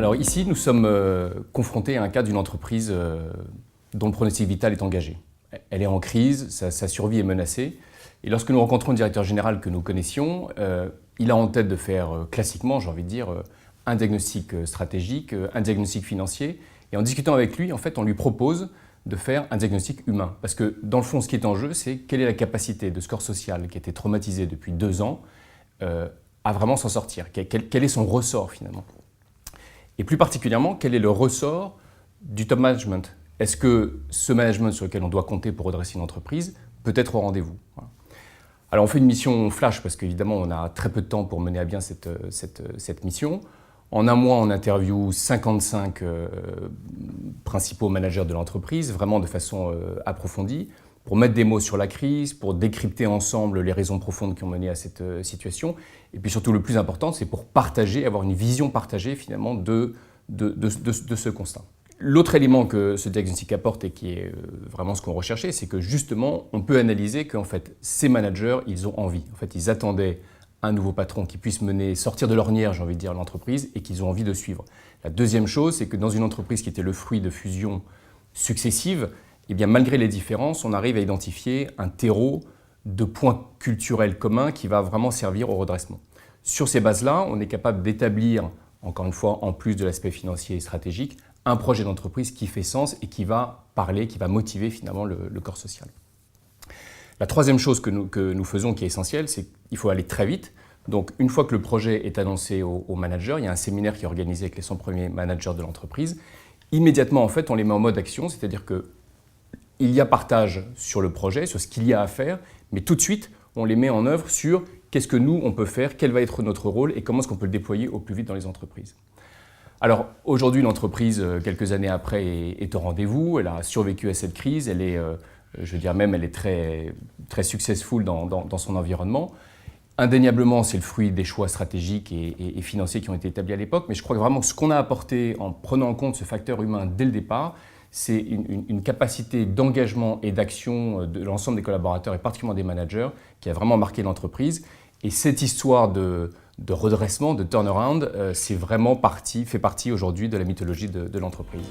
Alors ici, nous sommes confrontés à un cas d'une entreprise dont le pronostic vital est engagé. Elle est en crise, sa survie est menacée. Et lorsque nous rencontrons le directeur général que nous connaissions, il a en tête de faire classiquement, j'ai envie de dire, un diagnostic stratégique, un diagnostic financier. Et en discutant avec lui, en fait, on lui propose de faire un diagnostic humain. Parce que dans le fond, ce qui est en jeu, c'est quelle est la capacité de Score Social, qui a été traumatisé depuis 2 ans, à vraiment s'en sortir. Quel est son ressort finalement? Et plus particulièrement, quel est le ressort du top management? Est-ce que ce management sur lequel on doit compter pour redresser une entreprise peut être au rendez-vous? Voilà. Alors on fait une mission flash parce qu'évidemment on a très peu de temps pour mener à bien cette mission. En un mois, on interviewe 55 principaux managers de l'entreprise, vraiment de façon approfondie, pour mettre des mots sur la crise, pour décrypter ensemble les raisons profondes qui ont mené à cette situation. Et puis surtout, le plus important, c'est pour partager, avoir une vision partagée finalement de ce constat. L'autre élément que ce diagnostic apporte et qui est vraiment ce qu'on recherchait, c'est que justement, on peut analyser qu'en fait, ces managers, ils ont envie. En fait, ils attendaient un nouveau patron qui puisse sortir de l'ornière, j'ai envie de dire, l'entreprise et qu'ils ont envie de suivre. La deuxième chose, c'est que dans une entreprise qui était le fruit de fusions successives, eh bien, malgré les différences, on arrive à identifier un terreau de points culturels communs qui va vraiment servir au redressement. Sur ces bases-là, on est capable d'établir, encore une fois, en plus de l'aspect financier et stratégique, un projet d'entreprise qui fait sens et qui va parler, qui va motiver finalement le corps social. La troisième chose que nous faisons qui est essentielle, c'est qu'il faut aller très vite. Donc, une fois que le projet est annoncé aux managers, il y a un séminaire qui est organisé avec les 100 premiers managers de l'entreprise. Immédiatement, en fait, on les met en mode action, c'est-à-dire qu'il y a partage sur le projet, sur ce qu'il y a à faire, mais tout de suite, on les met en œuvre sur qu'est-ce que nous, on peut faire, quel va être notre rôle et comment est-ce qu'on peut le déployer au plus vite dans les entreprises. Alors aujourd'hui, l'entreprise, quelques années après, est au rendez-vous. Elle a survécu à cette crise. Elle est, je veux dire même, elle est très, très successful dans son environnement. Indéniablement, c'est le fruit des choix stratégiques et financiers qui ont été établis à l'époque. Mais je crois que vraiment ce qu'on a apporté en prenant en compte ce facteur humain dès le départ, c'est une capacité d'engagement et d'action de l'ensemble des collaborateurs et particulièrement des managers qui a vraiment marqué l'entreprise. Et cette histoire de redressement, de turnaround, fait partie aujourd'hui de la mythologie de l'entreprise.